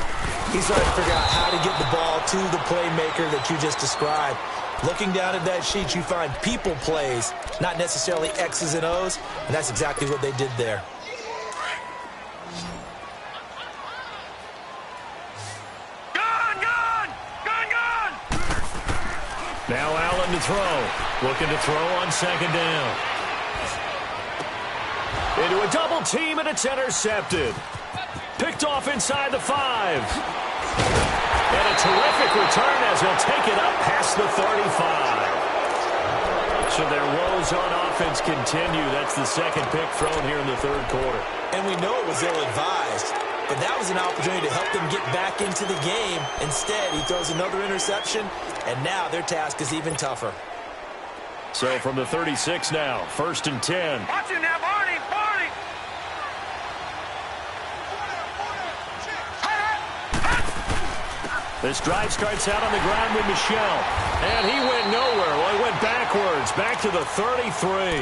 He's trying to figure out how to get the ball to the playmaker that you just described. Looking down at that sheet, you find people plays, not necessarily X's and O's, and that's exactly what they did there. Now Allen to throw. Looking to throw on second down. Into a double team, and it's intercepted. Picked off inside the 5. And a terrific return as he'll take it up past the 35. So their woes on offense continue. That's the second pick thrown here in the third quarter. And we know it was ill-advised. But that was an opportunity to help them get back into the game. Instead, he throws another interception, and now their task is even tougher. So from the 36 now, 1st and 10. Watch him now, Barney, Barney. This drive starts out on the ground with Michel. And he went nowhere. Well, he went backwards, back to the 33.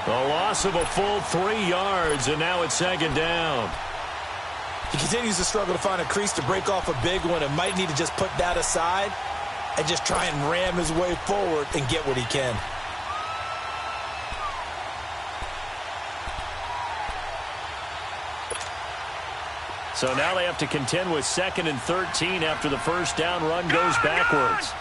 A loss of a full 3 yards, and now it's second down. He continues to struggle to find a crease to break off a big one and might need to just put that aside and just try and ram his way forward and get what he can. So now they have to contend with 2nd and 13 after the first down run goes backwards.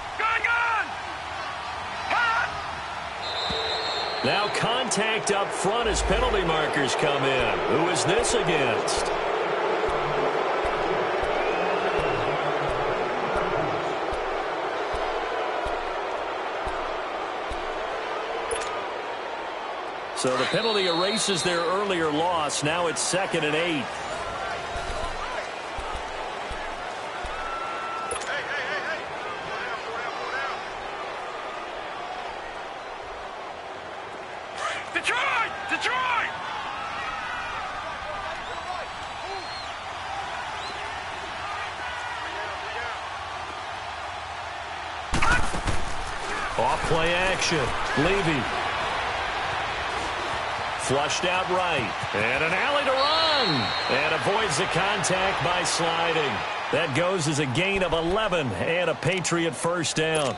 Now contact up front as penalty markers come in. Who is this against? So the penalty erases their earlier loss. Now it's 2nd and 8. Detroit! Detroit! Off play action. Levy. Flushed out right. And an alley to run. And avoids the contact by sliding. That goes as a gain of 11 and a Patriot first down.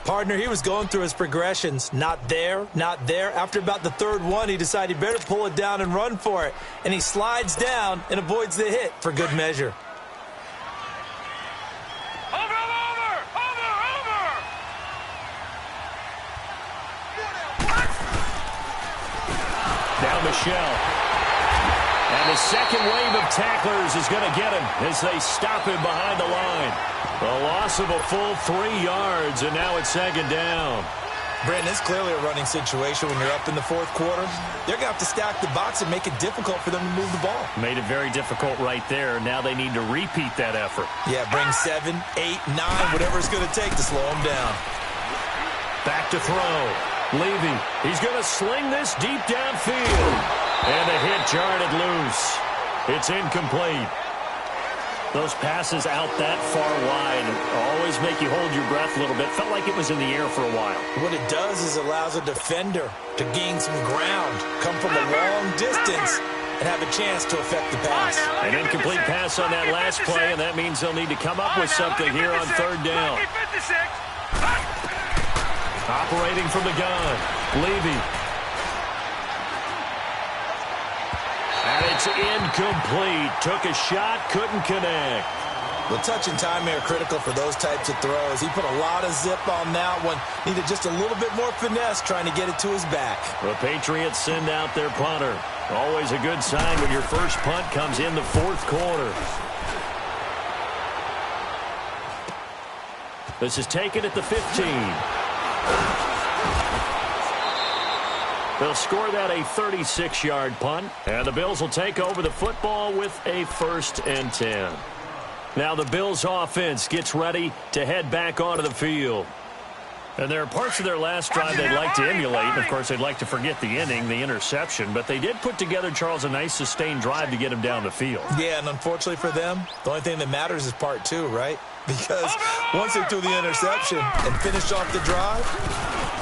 Partner, he was going through his progressions. Not there, not there. After about the 3rd one, he decided he better pull it down and run for it. And he slides down and avoids the hit for good measure. Now Michel. And the second wave of tacklers is going to get him as they stop him behind the line. A loss of a full 3 yards, and now it's second down. Brandon, it's clearly a running situation when you're up in the fourth quarter. They're going to have to stack the box and make it difficult for them to move the ball. Made it very difficult right there. Now they need to repeat that effort. Yeah, bring 7, 8, 9, whatever it's going to take to slow them down. Back to throw. Levy, he's going to sling this deep downfield. And the hit jarred it loose. It's incomplete. Those passes out that far wide always make you hold your breath a little bit. Felt like it was in the air for a while. What it does is allows a defender to gain some ground, come from a long distance, and have a chance to affect the pass. An incomplete pass on that last play, and that means they'll need to come up with something here on third down. Operating from the gun, Levy. And it's incomplete. Took a shot, couldn't connect. The touch and time are critical for those types of throws. He put a lot of zip on that one. Needed just a little bit more finesse trying to get it to his back. The Patriots send out their punter. Always a good sign when your first punt comes in the fourth quarter. This is taken at the 15. They'll score that a 36-yard punt, and the Bills will take over the football with a 1st and 10. Now the Bills offense gets ready to head back onto the field. And there are parts of their last drive they'd like to emulate. And of course, they'd like to forget the inning, the interception. But they did put together, Charles, a nice sustained drive to get him down the field. Yeah, and unfortunately for them, the only thing that matters is part 2, right? Because once they threw the interception and finished off the drive,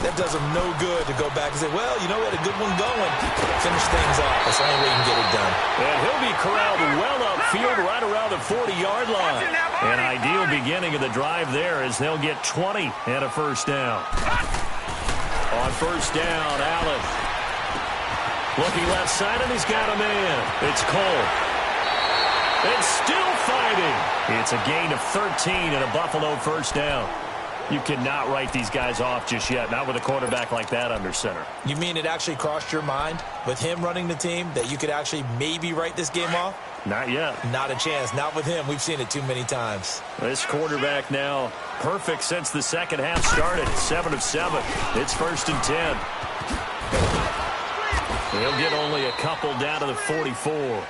that does them no good to go back and say, well, you know, we had a good one going. Finish things off. That's the only way you can get it done. And he'll be corralled well upfield right around the 40-yard line. An ideal beginning of the drive there as they'll get 20 and a first down. On first down, Allen. Looking left side, and he's got a man. It's Cole. And still fighting. It's a gain of 13 and a Buffalo first down. You cannot write these guys off just yet, not with a quarterback like that under center. You mean it actually crossed your mind with him running the team that you could actually maybe write this game off? Not yet. Not a chance. Not with him. We've seen it too many times. This quarterback now perfect since the second half started. 7 of 7. It's 1st and 10. He'll get only a couple down to the 44.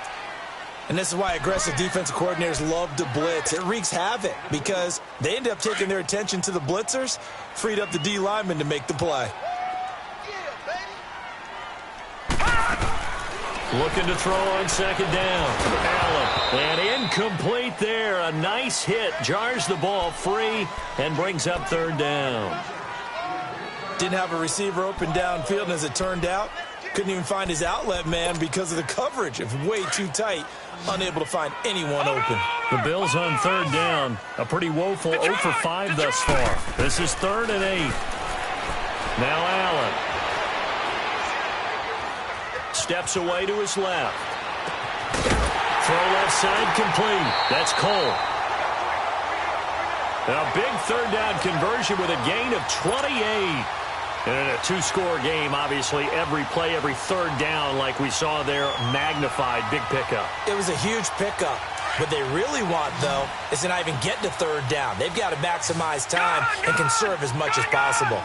And this is why aggressive defensive coordinators love to blitz. It wreaks havoc because they end up taking their attention to the blitzers, freed up the D lineman to make the play. Looking to throw on second down. Allen. And incomplete there. A nice hit. Jars the ball free and brings up third down. Didn't have a receiver open downfield, and as it turned out, couldn't even find his outlet man because of the coverage. It was way too tight. Unable to find anyone open. The Bills on third down. A pretty woeful 0 for 5 thus far. This is 3rd and 8. Now Allen. Steps away to his left. Throw left side complete. That's Cole. A big third down conversion with a gain of 28. And in a 2-score game, obviously, every play, every third down, like we saw there, magnified, big pickup. It was a huge pickup. What they really want, though, is to not even get to third down. They've got to maximize time and conserve as much as possible.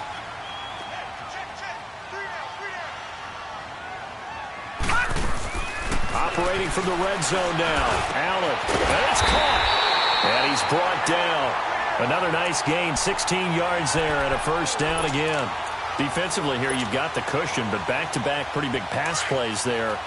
Operating from the red zone now. Allen. And it's caught. And he's brought down. Another nice gain, 16 yards there and a first down again. Defensively here, you've got the cushion, but back-to-back pretty big pass plays there.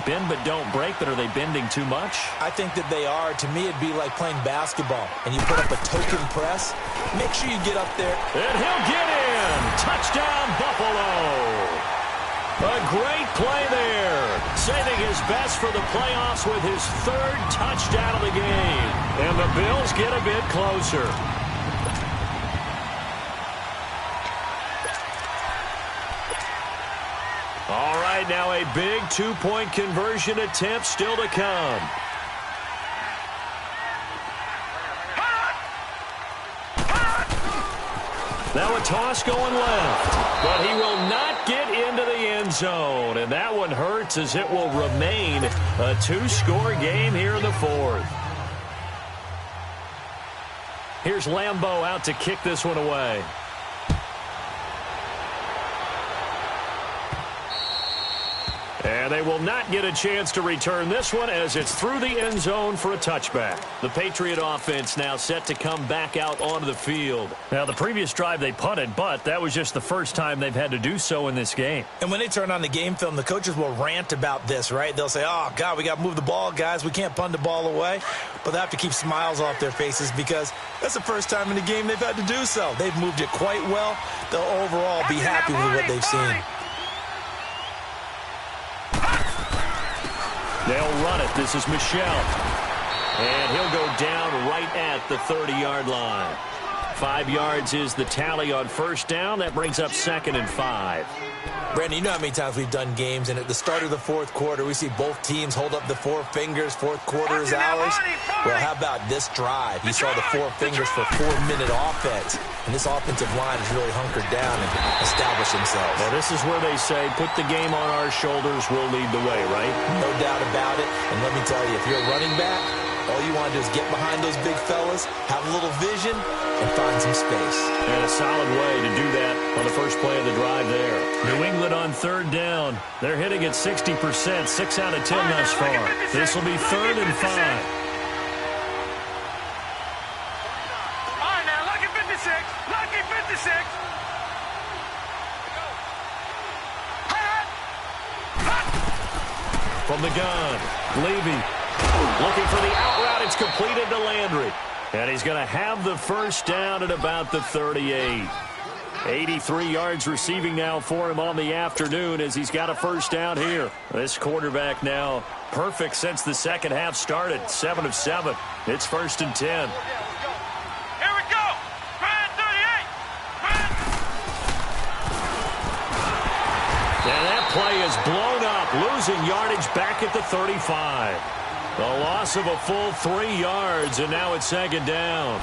Bend but don't break, but are they bending too much? I think that they are. To me, it'd be like playing basketball, and you put up a token press. Make sure you get up there. And he'll get in. Touchdown, Buffalo. A great play there. Saving his best for the playoffs with his 3rd touchdown of the game. And the Bills get a bit closer. All right, now a big 2-point conversion attempt still to come. Now a toss going left, but he will not get into the end zone, and And that one hurts as it will remain a two-score game here in the fourth. Here's Lambeau out to kick this one away. And they will not get a chance to return this one as it's through the end zone for a touchback. The Patriot offense now set to come back out onto the field. Now, the previous drive they punted, but that was just the first time they've had to do so in this game. And when they turn on the game film, the coaches will rant about this, right? They'll say, oh, God, we got to move the ball, guys. We can't punt the ball away. But they have to keep smiles off their faces because that's the first time in the game they've had to do so. They've moved it quite well. They'll overall be happy with what they've seen. They'll run it. This is Michel. And he'll go down right at the 30-yard line. 5 yards is the tally on first down. That brings up 2nd and 5. Brandon, you know how many times we've done games, and at the start of the fourth quarter, we see both teams hold up the 4 fingers. Fourth quarter is ours. Well, how about this drive? You saw the 4 fingers for 4-minute offense, and this offensive line has really hunkered down and established themselves. Well, this is where they say, put the game on our shoulders, we'll lead the way, right? No doubt about it. And let me tell you, if you're a running back, all you want to do is get behind those big fellas, have a little vision, and find some space. And a solid way to do that on the first play of the drive there. New England on 3rd down. They're hitting at 60%, 6 out of 10 thus far. This will be 3rd and 5. All right, now, lucky 56. Lucky 56. From the gun, Levy looking for the out route. It's completed to Landry. And he's going to have the first down at about the 38. 83 yards receiving now for him on the afternoon as he's got a first down here. This quarterback now perfect since the second half started. 7 of 7. It's 1st and 10. Here we go. Brand 38. Brand. And that play is blown up, losing yardage back at the 35. A loss of a full 3 yards, and now it's 2nd down.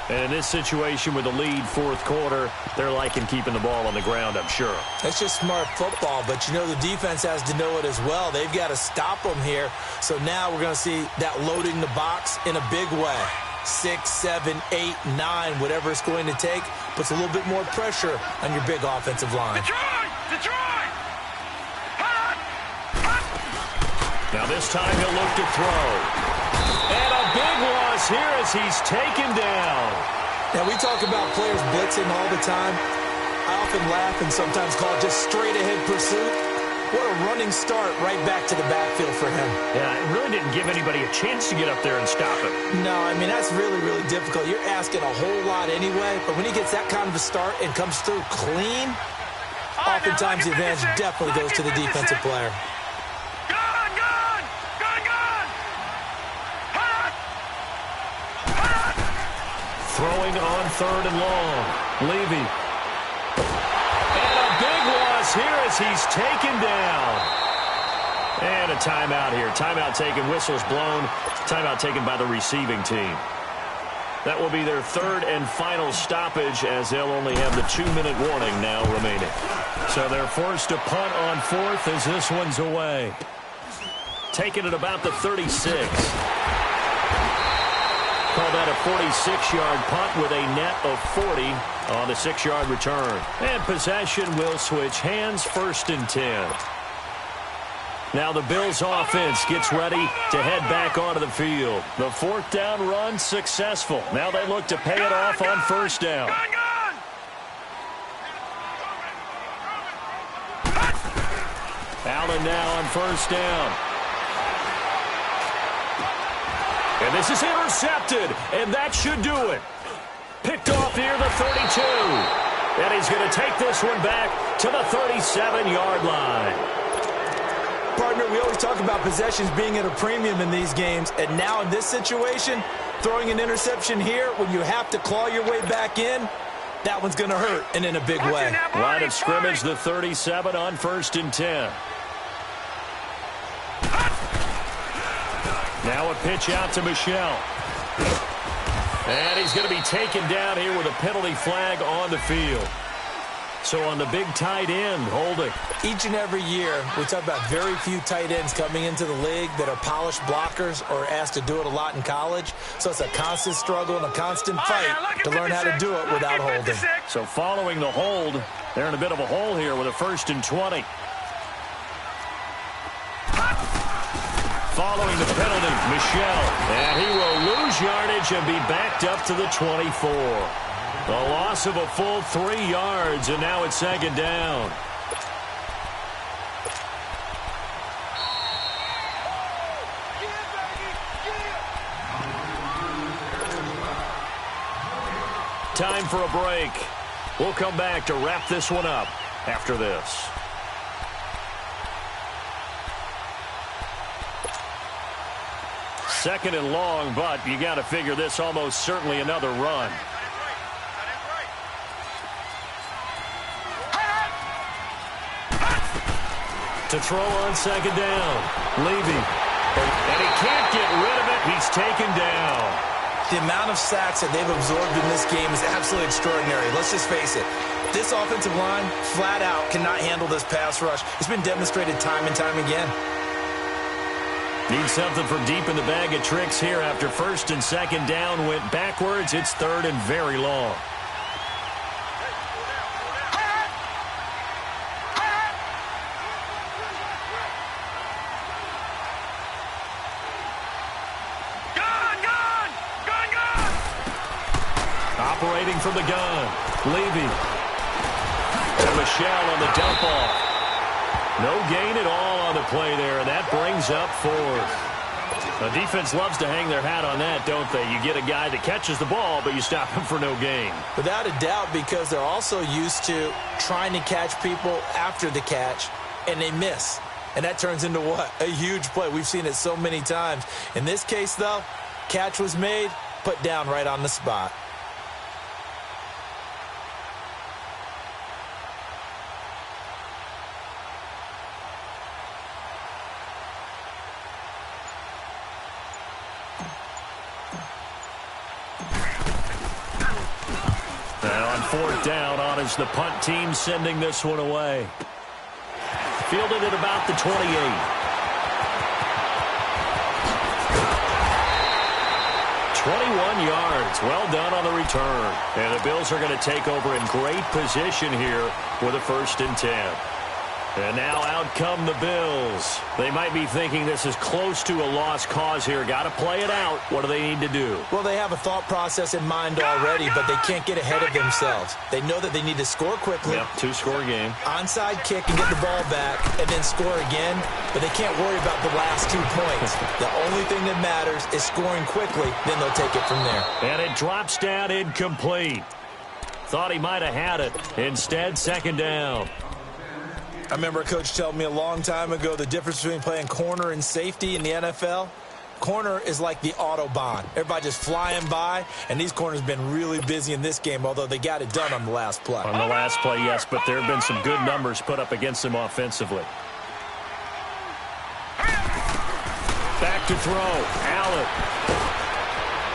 And in this situation with the lead fourth quarter, they're liking keeping the ball on the ground, I'm sure. That's just smart football, but you know the defense has to know it as well. They've got to stop them here. So now we're going to see that loading the box in a big way. 6, 7, 8, 9, whatever it's going to take, puts a little bit more pressure on your big offensive line. Detroit! Now this time he'll look to throw. And a big loss here as he's taken down. Now we talk about players blitzing all the time. I often laugh and sometimes call it just straight ahead pursuit. What a running start right back to the backfield for him. Yeah, it really didn't give anybody a chance to get up there and stop him. No, I mean, that's really, really difficult. You're asking a whole lot anyway, but when he gets that kind of a start and comes through clean, oftentimes the advantage definitely goes to the defensive player. Throwing on 3rd and long. Levy. And a big loss here as he's taken down. And a timeout here. Timeout taken. Whistles blown. Timeout taken by the receiving team. That will be their 3rd and final stoppage as they'll only have the 2-minute warning now remaining. So they're forced to punt on 4th as this one's away. Taken at about the 36. Call that a 46-yard punt with a net of 40 on the 6-yard return. And possession will switch hands, 1st and 10. Now the Bills offense gets ready to head back onto the field. The 4th down run successful. Now they look to pay it off on 1st down. Allen now on 1st down. And this is intercepted, and that should do it. Picked off near the 32. And he's going to take this one back to the 37-yard line. Partner, we always talk about possessions being at a premium in these games, and now in this situation, throwing an interception here when you have to claw your way back in, that one's going to hurt, and in a big way. Line of scrimmage, the 37 on 1st and 10. Now a pitch out to Michel. And he's going to be taken down here with a penalty flag on the field. So on the big tight end, holding. Each and every year, we talk about very few tight ends coming into the league that are polished blockers or asked to do it a lot in college. So it's a constant struggle and a constant fight to learn how to do it without holding. So following the hold, they're in a bit of a hole here with a 1st and 20. Following the penalty, Michel. And he will lose yardage and be backed up to the 24. A loss of a full 3 yards, and now it's 2nd down. Time for a break. We'll come back to wrap this one up after this. Second and long, but you got to figure this almost certainly another run. To throw on 2nd down. Levy. And he can't get rid of it. He's taken down. The amount of sacks that they've absorbed in this game is absolutely extraordinary. Let's just face it. This offensive line, flat out, cannot handle this pass rush. It's been demonstrated time and time again. Need something from deep in the bag of tricks here after 1st and 2nd down went backwards. It's 3rd and very long. Operating from the gun. Levy. And Michel on the dump off. No gain at all on the play there, and that brings up 4th. The defense loves to hang their hat on that, don't they? You get a guy that catches the ball, but you stop him for no gain. Without a doubt, because they're also used to trying to catch people after the catch, and they miss. And that turns into what? A huge play. We've seen it so many times. In this case, though, catch was made, put down right on the spot. On 4th down, on is the punt team sending this one away. Fielded at about the 28. 21 yards. Well done on the return. And the Bills are going to take over in great position here with a 1st and 10. And now out come the Bills. They might be thinking this is close to a lost cause here. Got to play it out. What do they need to do? Well, they have a thought process in mind already, but they can't get ahead of themselves. They know that they need to score quickly. Yep, 2-score game. Onside kick and get the ball back and then score again, but they can't worry about the last 2 points. The only thing that matters is scoring quickly, then they'll take it from there. And it drops down incomplete. Thought he might have had it. Instead, 2nd down. I remember a coach telling me a long time ago the difference between playing corner and safety in the NFL. Corner is like the Autobahn. Everybody just flying by, and these corners have been really busy in this game, although they got it done on the last play. On the last play, yes, but there have been some good numbers put up against them offensively. Back to throw. Allen.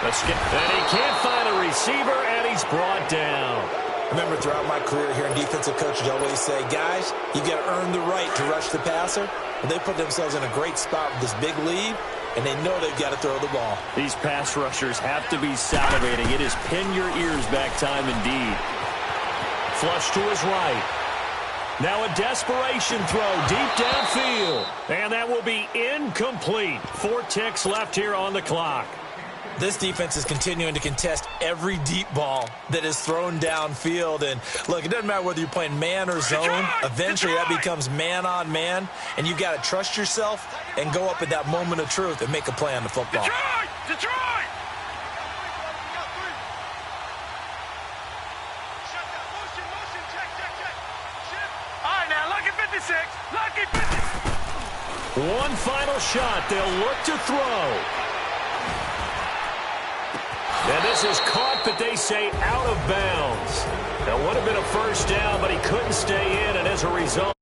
And he can't find a receiver, and he's brought down. I remember throughout my career here in defensive coaches always say, guys, you got to earn the right to rush the passer. But they put themselves in a great spot with this big lead, and they know they've got to throw the ball. These pass rushers have to be salivating. It is pin your ears back time indeed. Flush to his right. Now a desperation throw deep downfield. And that will be incomplete. 4 ticks left here on the clock. This defense is continuing to contest every deep ball that is thrown downfield. And, look, it doesn't matter whether you're playing man or zone. Eventually that becomes man-on-man, and you got to trust yourself and go up at that moment of truth and make a play on the football. Detroit! All right, now, lucky 56. Lucky 56. One final shot. They'll look to throw. And this is caught, but they say out of bounds. That would have been a 1st down, but he couldn't stay in, and as a result,